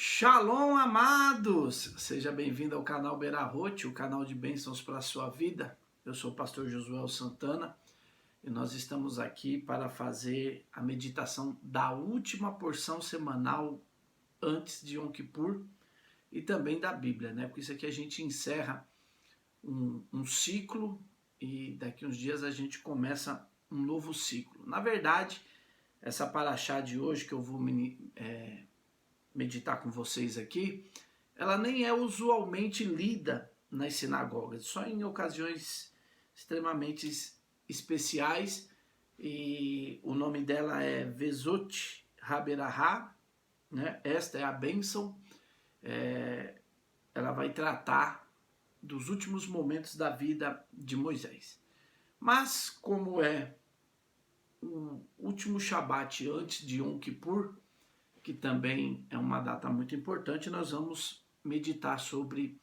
Shalom, amados! Seja bem-vindo ao canal Berarrote, o canal de bênçãos para a sua vida. Eu sou o pastor Josué Santana e nós estamos aqui para fazer a meditação da última porção semanal antes de Yom Kippur e também da Bíblia, né? Porque isso aqui a gente encerra um ciclo e daqui uns dias a gente começa um novo ciclo. Na verdade, essa paraxá de hoje que eu vou meditar com vocês aqui, ela nem é usualmente lida nas sinagogas, só em ocasiões extremamente especiais, e o nome dela é Vezot Haberahá, né? Esta é a bênção. Ela vai tratar dos últimos momentos da vida de Moisés. Mas como é o último Shabat antes de Yom Kippur, que também é uma data muito importante, nós vamos meditar sobre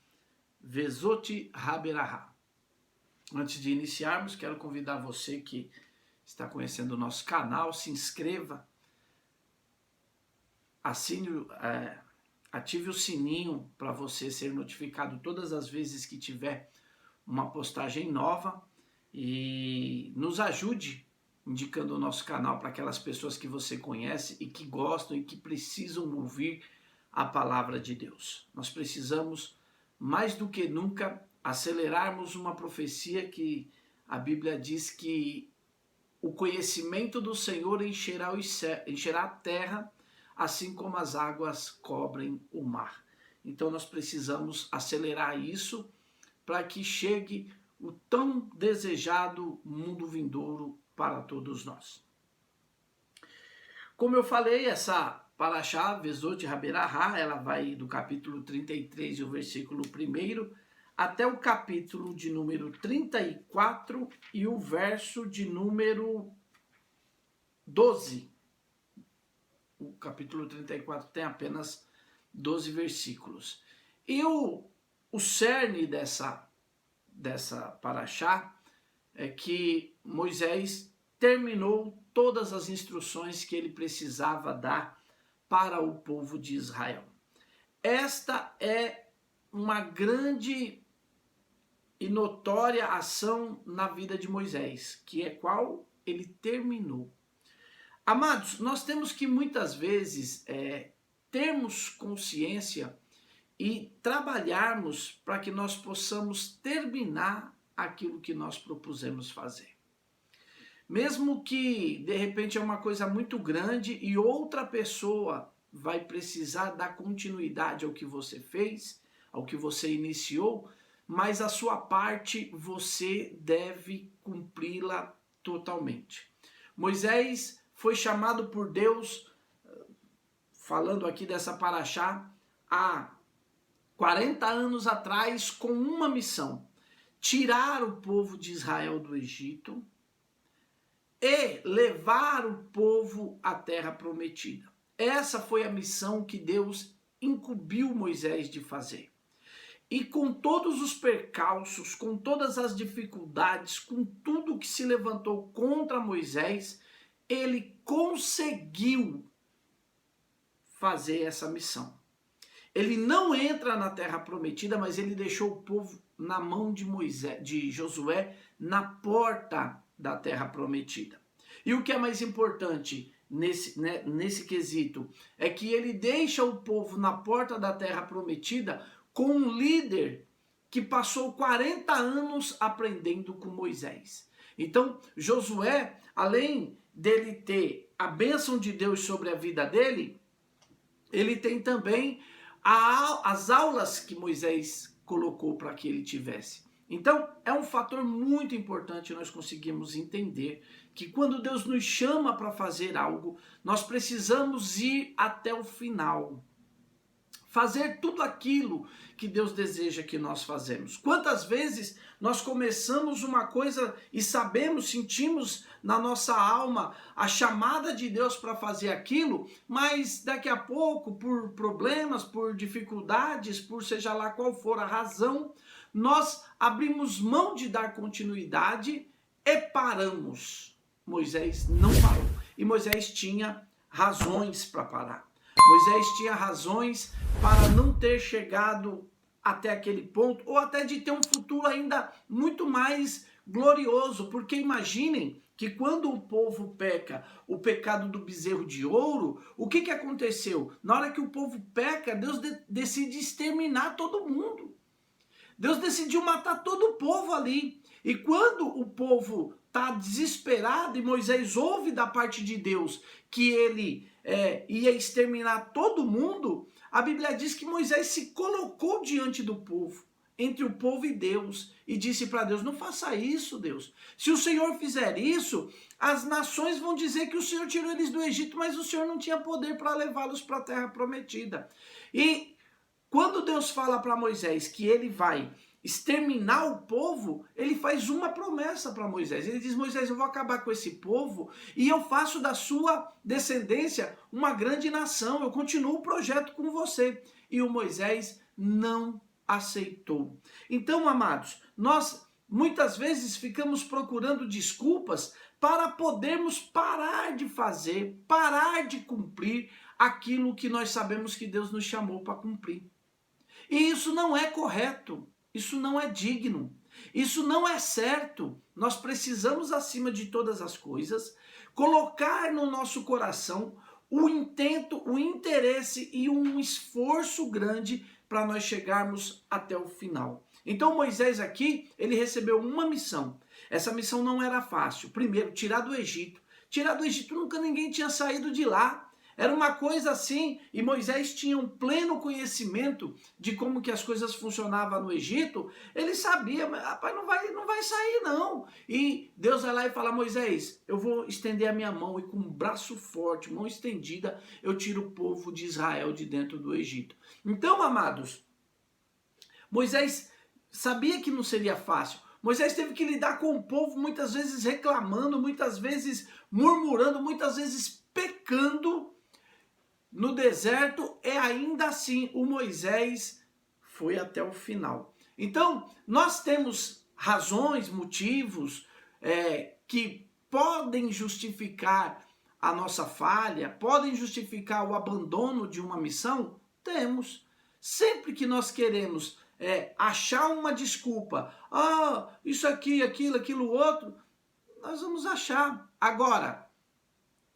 Vezot Haberahá. Antes de iniciarmos, quero convidar você que está conhecendo o nosso canal, se inscreva, ative o sininho para você ser notificado todas as vezes que tiver uma postagem nova e nos ajude indicando o nosso canal para aquelas pessoas que você conhece e que gostam e que precisam ouvir a palavra de Deus. Nós precisamos, mais do que nunca, acelerarmos uma profecia que a Bíblia diz que o conhecimento do Senhor encherá a terra, assim como as águas cobrem o mar. Então nós precisamos acelerar isso para que chegue o tão desejado mundo vindouro para todos nós. Como eu falei, essa paraxá, Vezot Haberahá, ela vai do capítulo 33, o versículo 1, até o capítulo de número 34 e o verso de número 12. O capítulo 34 tem apenas 12 versículos. E o cerne dessa paraxá é que Moisés terminou todas as instruções que ele precisava dar para o povo de Israel. Esta é uma grande e notória ação na vida de Moisés, que é qual ele terminou. Amados, nós temos que muitas vezes termos consciência e trabalharmos para que nós possamos terminar aquilo que nós propusemos fazer. Mesmo que de repente é uma coisa muito grande e outra pessoa vai precisar dar continuidade ao que você fez, ao que você iniciou, mas a sua parte você deve cumpri-la totalmente. Moisés foi chamado por Deus, falando aqui dessa paraxá, há 40 anos atrás, com uma missão: tirar o povo de Israel do Egito e levar o povo à terra prometida. Essa foi a missão que Deus incumbiu Moisés de fazer. E com todos os percalços, com todas as dificuldades, com tudo que se levantou contra Moisés, ele conseguiu fazer essa missão. Ele não entra na terra prometida, mas ele deixou o povo na mão de Josué, na porta da terra prometida. E o que é mais importante nesse quesito é que ele deixa o povo na porta da terra prometida com um líder que passou 40 anos aprendendo com Moisés. Então, Josué, além dele ter a bênção de Deus sobre a vida dele, ele tem também as aulas que Moisés colocou para que ele tivesse. Então, é um fator muito importante nós conseguirmos entender que quando Deus nos chama para fazer algo, nós precisamos ir até o final. Fazer tudo aquilo que Deus deseja que nós fazemos. Quantas vezes nós começamos uma coisa e sabemos, sentimos na nossa alma a chamada de Deus para fazer aquilo, mas daqui a pouco, por problemas, por dificuldades, por seja lá qual for a razão, nós abrimos mão de dar continuidade e paramos. Moisés não parou. E Moisés tinha razões para parar. Moisés tinha razões para não ter chegado até aquele ponto, ou até de ter um futuro ainda muito mais glorioso, porque imaginem que quando o povo peca o pecado do bezerro de ouro, o que aconteceu? Na hora que o povo peca, Deus decide exterminar todo mundo. Deus decidiu matar todo o povo ali. E quando o povo está desesperado e Moisés ouve da parte de Deus que ele ia exterminar todo mundo, a Bíblia diz que Moisés se colocou diante do povo, entre o povo e Deus, e disse para Deus: não faça isso, Deus. Se o Senhor fizer isso, as nações vão dizer que o Senhor tirou eles do Egito, mas o Senhor não tinha poder para levá-los para a terra prometida. E quando Deus fala para Moisés que ele vai exterminar o povo, ele faz uma promessa para Moisés. Ele diz: Moisés, eu vou acabar com esse povo e eu faço da sua descendência uma grande nação. Eu continuo o projeto com você. E o Moisés não aceitou. Então, amados, nós muitas vezes ficamos procurando desculpas para podermos parar de fazer, parar de cumprir aquilo que nós sabemos que Deus nos chamou para cumprir. E isso não é correto, isso não é digno, isso não é certo. Nós precisamos, acima de todas as coisas, colocar no nosso coração o intento, o interesse e um esforço grande para nós chegarmos até o final. Então Moisés aqui, ele recebeu uma missão. Essa missão não era fácil. Primeiro, tirar do Egito. Tirar do Egito, nunca ninguém tinha saído de lá. Era uma coisa assim, e Moisés tinha um pleno conhecimento de como que as coisas funcionavam no Egito. Ele sabia, mas rapaz, não vai sair não. E Deus vai lá e fala: Moisés, eu vou estender a minha mão, e com um braço forte, mão estendida, eu tiro o povo de Israel de dentro do Egito. Então, amados, Moisés sabia que não seria fácil. Moisés teve que lidar com o povo, muitas vezes reclamando, muitas vezes murmurando, muitas vezes pecando no deserto, e ainda assim o Moisés foi até o final. Então, nós temos razões, motivos que podem justificar a nossa falha, podem justificar o abandono de uma missão? Temos. Sempre que nós queremos achar uma desculpa, isso aqui, aquilo outro, nós vamos achar. Agora,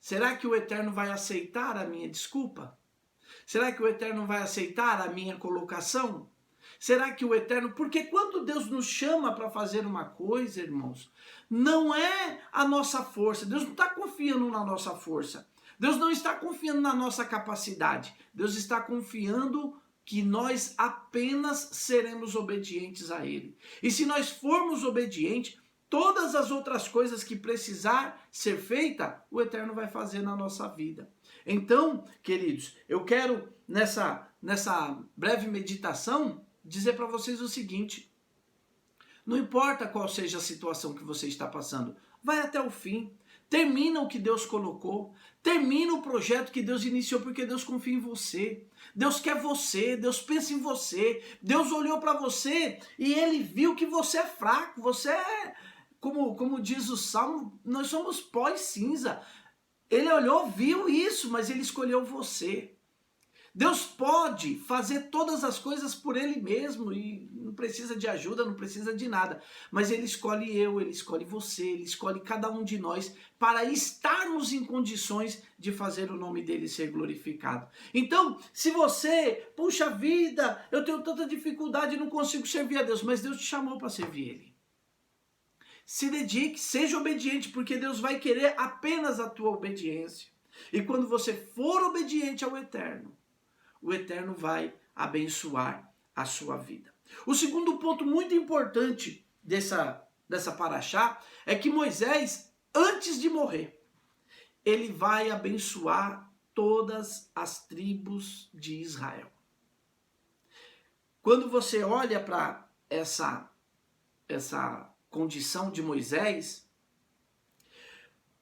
será que o Eterno vai aceitar a minha desculpa? Será que o Eterno vai aceitar a minha colocação? Será que o Eterno... Porque quando Deus nos chama para fazer uma coisa, irmãos, não é a nossa força. Deus não está confiando na nossa força. Deus não está confiando na nossa capacidade. Deus está confiando que nós apenas seremos obedientes a Ele. E se nós formos obedientes, todas as outras coisas que precisar ser feita, o Eterno vai fazer na nossa vida. Então, queridos, eu quero nessa breve meditação dizer para vocês o seguinte: não importa qual seja a situação que você está passando, vai até o fim. Termina o que Deus colocou, termina o projeto que Deus iniciou, porque Deus confia em você. Deus quer você, Deus pensa em você. Deus olhou para você e Ele viu que você é fraco, você é... Como diz o Salmo, nós somos pó e cinza. Ele olhou, viu isso, mas ele escolheu você. Deus pode fazer todas as coisas por Ele mesmo e não precisa de ajuda, não precisa de nada. Mas Ele escolhe eu, Ele escolhe você, Ele escolhe cada um de nós para estarmos em condições de fazer o nome dEle ser glorificado. Então, se você, puxa vida, eu tenho tanta dificuldade e não consigo servir a Deus, mas Deus te chamou para servir Ele. Se dedique, seja obediente, porque Deus vai querer apenas a tua obediência. E quando você for obediente ao Eterno, o Eterno vai abençoar a sua vida. O segundo ponto muito importante dessa paraxá é que Moisés, antes de morrer, ele vai abençoar todas as tribos de Israel. Quando você olha para essa condição de Moisés,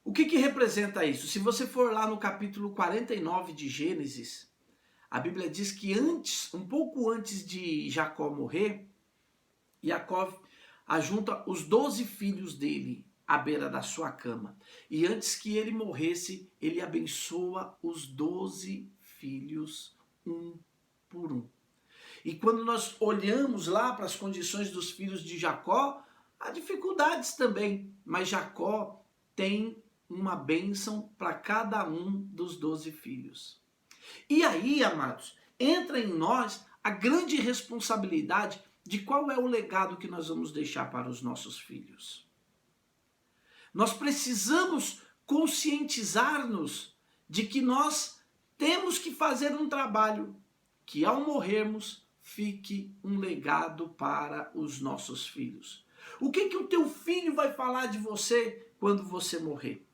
o que representa isso? Se você for lá no capítulo 49 de Gênesis, a Bíblia diz que um pouco antes de Jacó morrer, Jacó ajunta os 12 filhos dele à beira da sua cama. E antes que ele morresse, ele abençoa os 12 filhos um por um. E quando nós olhamos lá para as condições dos filhos de Jacó, há dificuldades também, mas Jacó tem uma bênção para cada um dos 12 filhos. E aí, amados, entra em nós a grande responsabilidade de qual é o legado que nós vamos deixar para os nossos filhos. Nós precisamos conscientizar-nos de que nós temos que fazer um trabalho que, ao morrermos, fique um legado para os nossos filhos. O que o teu filho vai falar de você quando você morrer?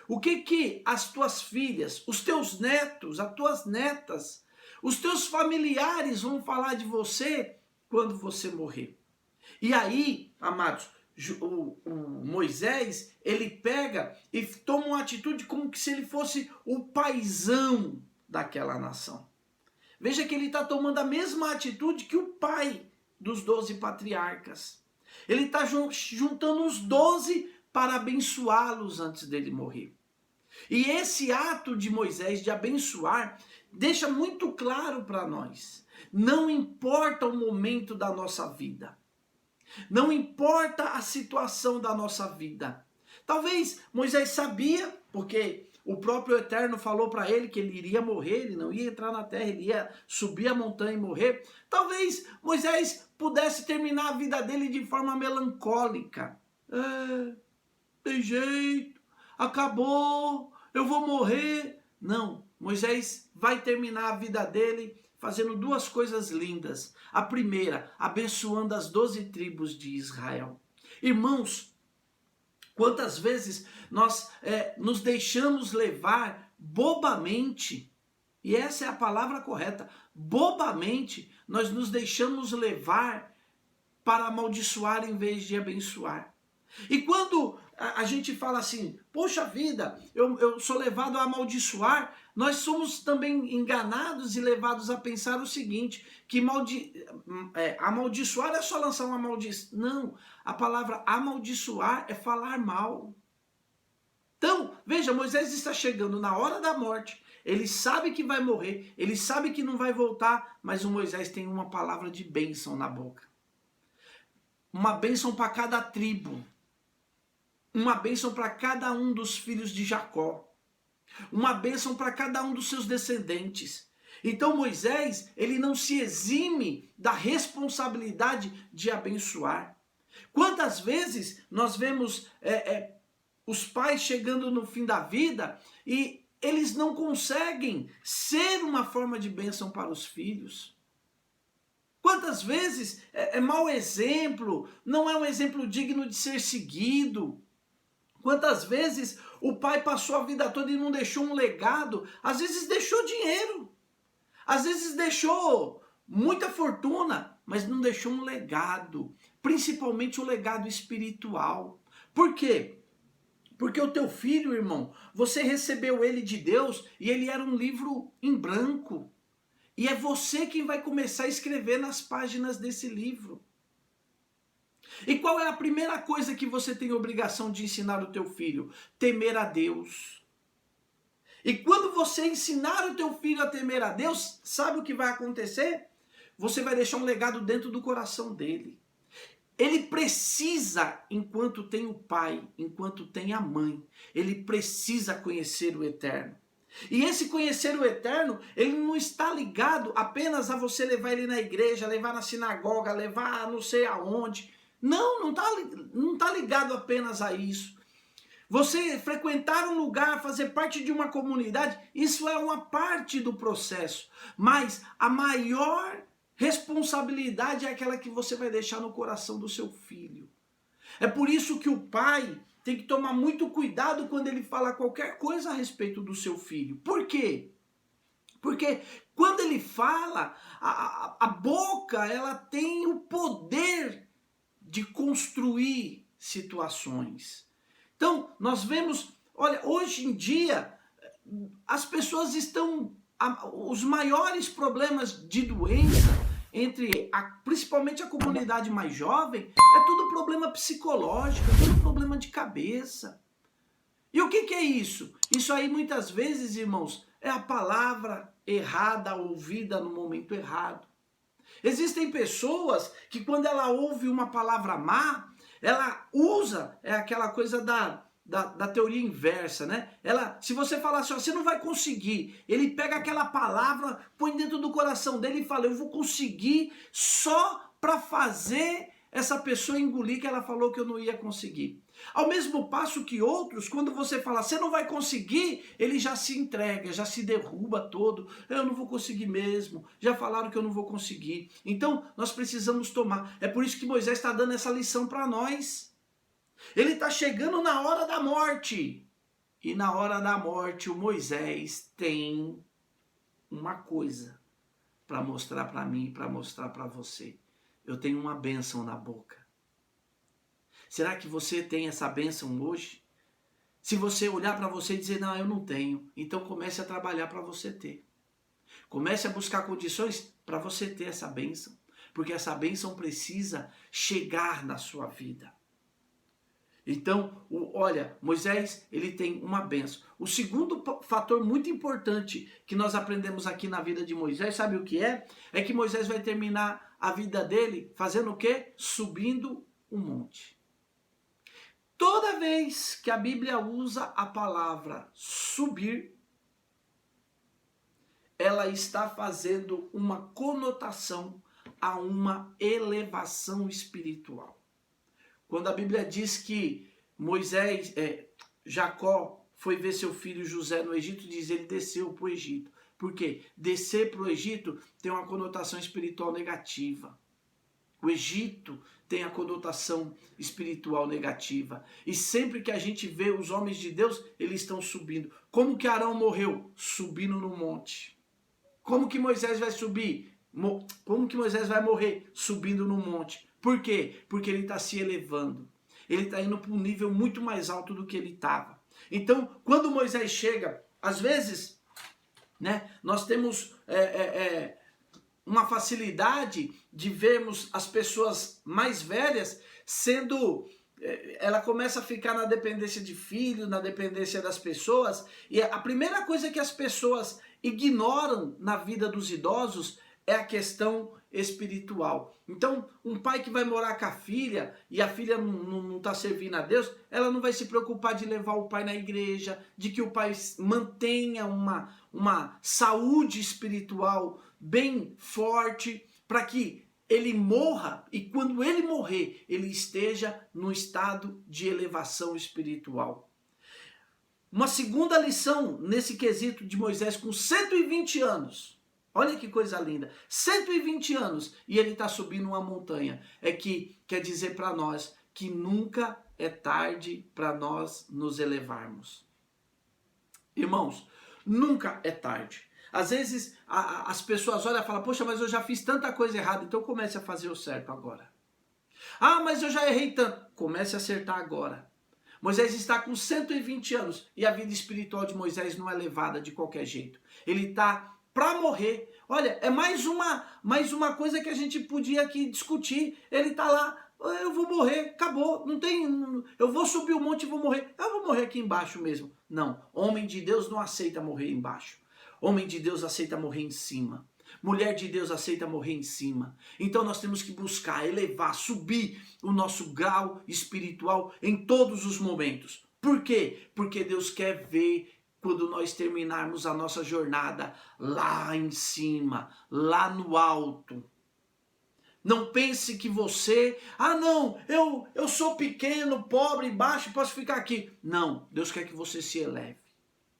O que as tuas filhas, os teus netos, as tuas netas, os teus familiares vão falar de você quando você morrer? E aí, amados, o Moisés, ele pega e toma uma atitude como que se ele fosse o paizão daquela nação. Veja que ele está tomando a mesma atitude que o pai dos 12 patriarcas. Ele está juntando os 12 para abençoá-los antes dele morrer. E esse ato de Moisés de abençoar deixa muito claro para nós. Não importa o momento da nossa vida. Não importa a situação da nossa vida. Talvez Moisés sabia, porque o próprio Eterno falou para ele que ele iria morrer, ele não ia entrar na terra, ele ia subir a montanha e morrer. Talvez Moisés pudesse terminar a vida dele de forma melancólica. Tem jeito, acabou, eu vou morrer. Não, Moisés vai terminar a vida dele fazendo duas coisas lindas. A primeira, abençoando as 12 tribos de Israel. Irmãos, quantas vezes nós nos deixamos levar bobamente, e essa é a palavra correta, bobamente nós nos deixamos levar para amaldiçoar em vez de abençoar. E quando a gente fala assim, poxa vida, eu sou levado a amaldiçoar, nós somos também enganados e levados a pensar o seguinte, que amaldiçoar é só lançar uma maldição. Não, a palavra amaldiçoar é falar mal. Então, veja, Moisés está chegando na hora da morte, ele sabe que vai morrer, ele sabe que não vai voltar, mas o Moisés tem uma palavra de bênção na boca. Uma bênção para cada tribo. Uma bênção para cada um dos filhos de Jacó. Uma bênção para cada um dos seus descendentes. Então Moisés, ele não se exime da responsabilidade de abençoar. Quantas vezes nós vemos os pais chegando no fim da vida e eles não conseguem ser uma forma de bênção para os filhos? Quantas vezes é mau exemplo, não é um exemplo digno de ser seguido? Quantas vezes o pai passou a vida toda e não deixou um legado? Às vezes deixou dinheiro, às vezes deixou muita fortuna, mas não deixou um legado, principalmente o legado espiritual. Por quê? Porque o teu filho, irmão, você recebeu ele de Deus e ele era um livro em branco. E é você quem vai começar a escrever nas páginas desse livro. E qual é a primeira coisa que você tem obrigação de ensinar o teu filho? Temer a Deus. E quando você ensinar o teu filho a temer a Deus, sabe o que vai acontecer? Você vai deixar um legado dentro do coração dele. Ele precisa, enquanto tem o pai, enquanto tem a mãe, ele precisa conhecer o Eterno. E esse conhecer o Eterno, ele não está ligado apenas a você levar ele na igreja, levar na sinagoga, levar não sei aonde. Não está ligado apenas a isso. Você frequentar um lugar, fazer parte de uma comunidade, isso é uma parte do processo. Mas a maior responsabilidade é aquela que você vai deixar no coração do seu filho. É por isso que o pai tem que tomar muito cuidado quando ele fala qualquer coisa a respeito do seu filho. Por quê? Porque quando ele fala, a boca ela tem o poder de construir situações. Então, nós vemos, olha, hoje em dia, as pessoas estão, os maiores problemas de doença, principalmente a comunidade mais jovem, é tudo problema psicológico, é tudo problema de cabeça. E o que é isso? Isso aí muitas vezes, irmãos, é a palavra errada, ouvida no momento errado. Existem pessoas que quando ela ouve uma palavra má, ela usa, é aquela coisa da teoria inversa, né? Se você falar assim, ó, você não vai conseguir, ele pega aquela palavra, põe dentro do coração dele e fala, eu vou conseguir só para fazer essa pessoa engolir que ela falou que eu não ia conseguir. Ao mesmo passo que outros, quando você fala, você não vai conseguir, ele já se entrega, já se derruba todo, eu não vou conseguir mesmo, já falaram que eu não vou conseguir. Então, nós precisamos tomar. É por isso que Moisés está dando essa lição para nós. Ele está chegando na hora da morte. E na hora da morte, o Moisés tem uma coisa para mostrar para mim e para mostrar para você. Eu tenho uma bênção na boca. Será que você tem essa bênção hoje? Se você olhar para você e dizer, não, eu não tenho, então comece a trabalhar para você ter. Comece a buscar condições para você ter essa bênção. Porque essa bênção precisa chegar na sua vida. Então, olha, Moisés, ele tem uma bênção. O segundo fator muito importante que nós aprendemos aqui na vida de Moisés, sabe o que é? É que Moisés vai terminar a vida dele fazendo o quê? Subindo um monte. Toda vez que a Bíblia usa a palavra subir, ela está fazendo uma conotação a uma elevação espiritual. Quando a Bíblia diz que Jacó foi ver seu filho José no Egito, diz ele desceu para o Egito. Por quê? Descer para o Egito tem uma conotação espiritual negativa. O Egito tem a conotação espiritual negativa. E sempre que a gente vê os homens de Deus, eles estão subindo. Como que Arão morreu? Subindo no monte. Como que Moisés vai subir? Como que Moisés vai morrer? Subindo no monte. Por quê? Porque ele está se elevando. Ele está indo para um nível muito mais alto do que ele estava. Então, quando Moisés chega, às vezes, né, nós temos uma facilidade de vermos as pessoas mais velhas sendo... Ela começa a ficar na dependência de filhos, na dependência das pessoas. E a primeira coisa que as pessoas ignoram na vida dos idosos é a questão espiritual. Então, um pai que vai morar com a filha e a filha não está servindo a Deus, ela não vai se preocupar de levar o pai na igreja, de que o pai mantenha uma saúde espiritual bem forte, para que ele morra e quando ele morrer, ele esteja no estado de elevação espiritual. Uma segunda lição nesse quesito de Moisés com 120 anos. Olha que coisa linda, 120 anos e ele está subindo uma montanha. É que quer dizer para nós que nunca é tarde para nós nos elevarmos. Irmãos, nunca é tarde. Às vezes as pessoas olham e falam, poxa, mas eu já fiz tanta coisa errada, então comece a fazer o certo agora. Ah, mas eu já errei tanto. Comece a acertar agora. Moisés está com 120 anos e a vida espiritual de Moisés não é levada de qualquer jeito. Ele está para morrer. Olha, é mais uma coisa que a gente podia aqui discutir. Ele está lá, eu vou morrer, acabou, não tem, eu vou subir o monte e vou morrer. Eu vou morrer aqui embaixo mesmo. Não, homem de Deus não aceita morrer embaixo. Homem de Deus aceita morrer em cima. Mulher de Deus aceita morrer em cima. Então nós temos que buscar, elevar, subir o nosso grau espiritual em todos os momentos. Por quê? Porque Deus quer ver quando nós terminarmos a nossa jornada lá em cima, lá no alto. Não pense que você, não, eu sou pequeno, pobre, baixo, posso ficar aqui. Não, Deus quer que você se eleve,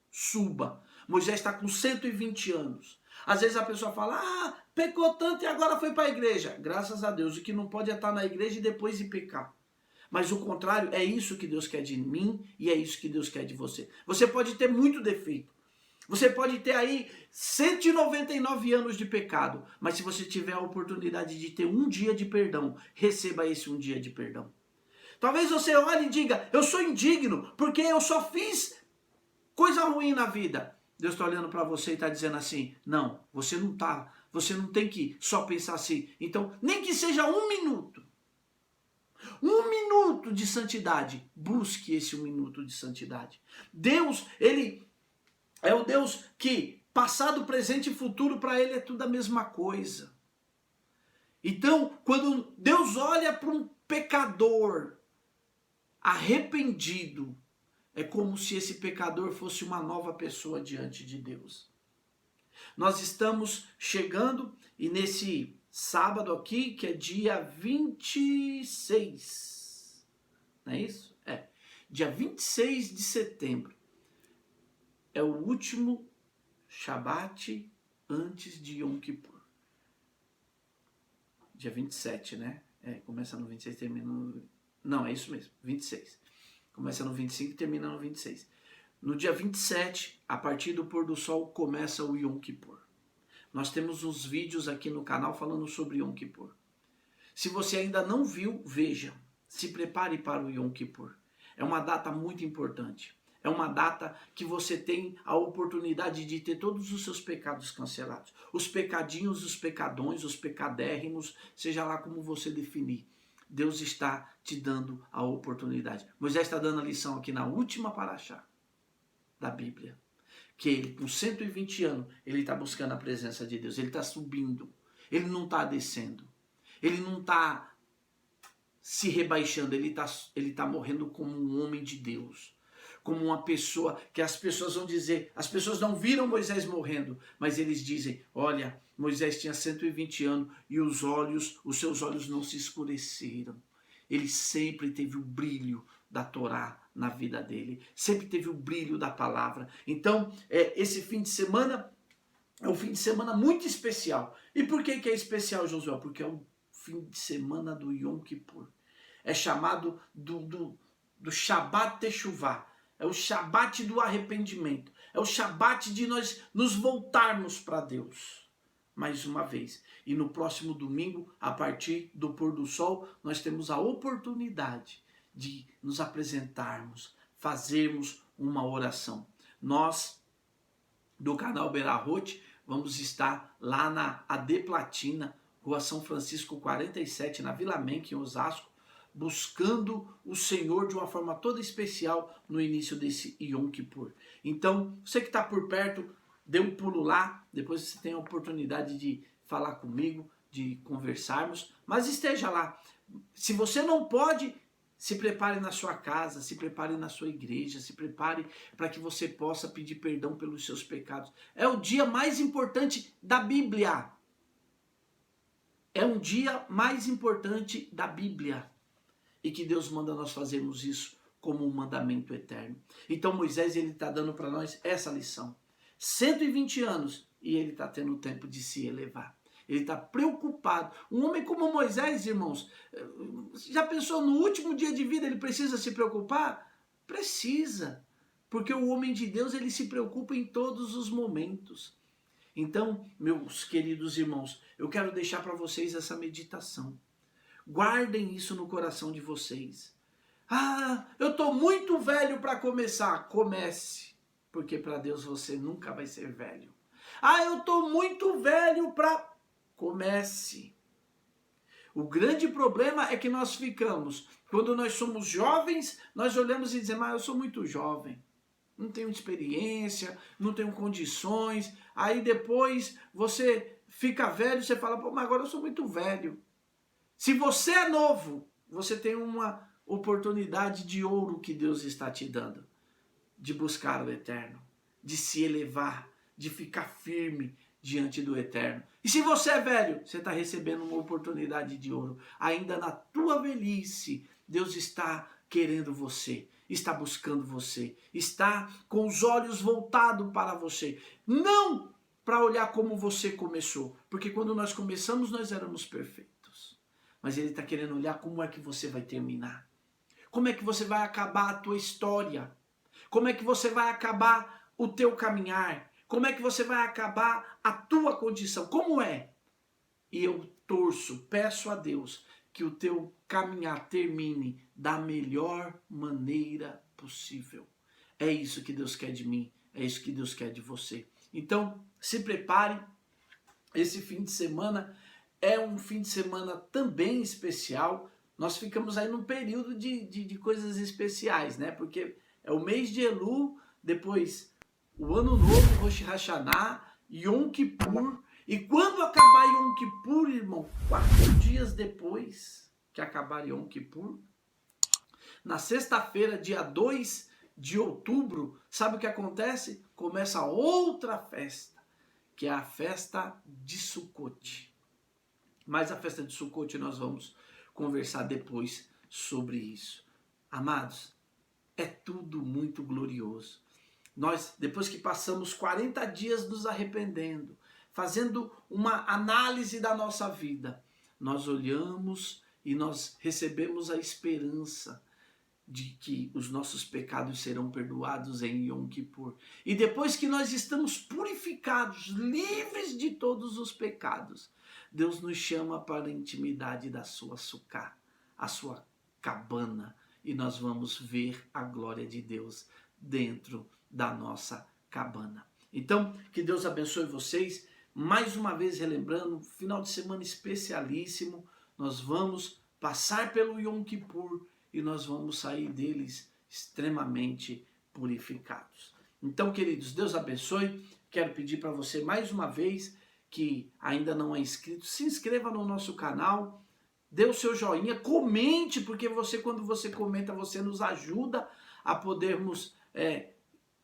suba. Moisés está com 120 anos. Às vezes a pessoa fala, pecou tanto e agora foi para a igreja. Graças a Deus, o que não pode é estar na igreja e depois ir pecar. Mas o contrário, é isso que Deus quer de mim e é isso que Deus quer de você. Você pode ter muito defeito. Você pode ter aí 199 anos de pecado. Mas se você tiver a oportunidade de ter um dia de perdão, receba esse um dia de perdão. Talvez você olhe e diga, eu sou indigno porque eu só fiz coisa ruim na vida. Deus está olhando para você e está dizendo assim, não, você não tem que só pensar assim. Então, nem que seja um minuto de santidade, busque esse 1 minuto de santidade. Deus, ele É o Deus que passado, presente e futuro para ele é tudo a mesma coisa. Então, quando Deus olha para um pecador arrependido, é como se esse pecador fosse uma nova pessoa diante de Deus. Nós estamos chegando, e nesse sábado aqui, que é dia 26, não é isso? Dia 26 de setembro, é o último Shabat antes de Yom Kippur. Dia 27, né? Começa no 26 e termina no... Não, é isso mesmo, 26. Começa no 25 e termina no 26. No dia 27, a partir do pôr do sol, começa o Yom Kippur. Nós temos uns vídeos aqui no canal falando sobre Yom Kippur. Se você ainda não viu, veja. Se prepare para o Yom Kippur. É uma data muito importante. É uma data que você tem a oportunidade de ter todos os seus pecados cancelados. Os pecadinhos, os pecadões, os pecadérrimos, seja lá como você definir. Deus está te dando a oportunidade. Moisés está dando a lição aqui na última paraxá da Bíblia. Que ele, com 120 anos, ele está buscando a presença de Deus. Ele está subindo. Ele não está descendo. Ele não está se rebaixando. Ele tá morrendo como um homem de Deus. Como uma pessoa que as pessoas vão dizer, as pessoas não viram Moisés morrendo, mas eles dizem, olha, Moisés tinha 120 anos e os seus olhos não se escureceram. Ele sempre teve o brilho da Torá na vida dele, sempre teve o brilho da palavra. Então, esse fim de semana é um fim de semana muito especial. E por que é especial, Josué? Porque é o fim de semana do Yom Kippur. É chamado do Shabat Teshuvah. É o Shabat do arrependimento. É o Shabat de nós nos voltarmos para Deus. Mais uma vez. E no próximo domingo, a partir do pôr do sol, nós temos a oportunidade de nos apresentarmos, fazermos uma oração. Nós, do canal Berahot, vamos estar lá na AD Platina, Rua São Francisco 47, na Vila Menck, em Osasco, buscando o Senhor de uma forma toda especial no início desse Yom Kippur. Então, você que está por perto, dê um pulo lá, depois você tem a oportunidade de falar comigo, de conversarmos, mas esteja lá. Se você não pode, se prepare na sua casa, se prepare na sua igreja, se prepare para que você possa pedir perdão pelos seus pecados. É o dia mais importante da Bíblia. É um dia mais importante da Bíblia. E que Deus manda nós fazermos isso como um mandamento eterno. Então Moisés está dando para nós essa lição. 120 anos e ele está tendo tempo de se elevar. Ele está preocupado. Um homem como Moisés, irmãos, já pensou no último dia de vida ele precisa se preocupar? Precisa. Porque o homem de Deus ele se preocupa em todos os momentos. Então, meus queridos irmãos, eu quero deixar para vocês essa meditação. Guardem isso no coração de vocês. Ah, eu estou muito velho para começar. Comece, porque para Deus você nunca vai ser velho. Ah, eu estou muito velho para... Comece. O grande problema é que nós ficamos, quando nós somos jovens, nós olhamos e dizemos, eu sou muito jovem. Não tenho experiência, não tenho condições. Aí depois você fica velho, você fala, mas agora eu sou muito velho. Se você é novo, você tem uma oportunidade de ouro que Deus está te dando. De buscar o eterno, de se elevar, de ficar firme diante do eterno. E se você é velho, você está recebendo uma oportunidade de ouro. Ainda na tua velhice, Deus está querendo você, está buscando você, está com os olhos voltados para você. Não para olhar como você começou, porque quando nós começamos, nós éramos perfeitos. Mas ele está querendo olhar como é que você vai terminar. Como é que você vai acabar a tua história. Como é que você vai acabar o teu caminhar. Como é que você vai acabar a tua condição. Como é? E eu peço a Deus que o teu caminhar termine da melhor maneira possível. É isso que Deus quer de mim. É isso que Deus quer de você. Então, se prepare. Esse fim de semana é um fim de semana também especial. Nós ficamos aí num período de coisas especiais, né? Porque é o mês de Elul, depois o Ano Novo, Rosh Hashanah, Yom Kippur. E quando acabar Yom Kippur, irmão, 4 dias depois que acabar Yom Kippur, na sexta-feira, dia 2 de outubro, sabe o que acontece? Começa outra festa, que é a festa de Sukkot. Mas a festa de Sukkot nós vamos conversar depois sobre isso. Amados, é tudo muito glorioso. Nós, depois que passamos 40 dias nos arrependendo, fazendo uma análise da nossa vida, nós olhamos e nós recebemos a esperança de que os nossos pecados serão perdoados em Yom Kippur. E depois que nós estamos purificados, livres de todos os pecados, Deus nos chama para a intimidade da sua sucá, a sua cabana, e nós vamos ver a glória de Deus dentro da nossa cabana. Então, que Deus abençoe vocês. Mais uma vez relembrando, final de semana especialíssimo, nós vamos passar pelo Yom Kippur e nós vamos sair deles extremamente purificados. Então, queridos, Deus abençoe. Quero pedir para você mais uma vez que ainda não é inscrito, se inscreva no nosso canal, dê o seu joinha, comente, porque quando você comenta, você nos ajuda a podermos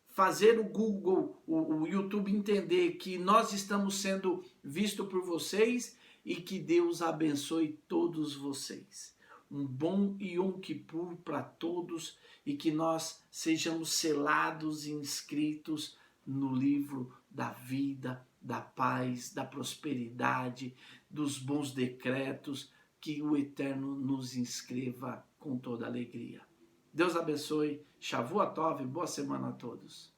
fazer o Google, o YouTube entender que nós estamos sendo vistos por vocês e que Deus abençoe todos vocês. Um bom Yom Kippur para todos e que nós sejamos selados e inscritos no livro da vida, da paz, da prosperidade, dos bons decretos, que o Eterno nos inscreva com toda alegria. Deus abençoe. Shavua Tov, boa semana a todos.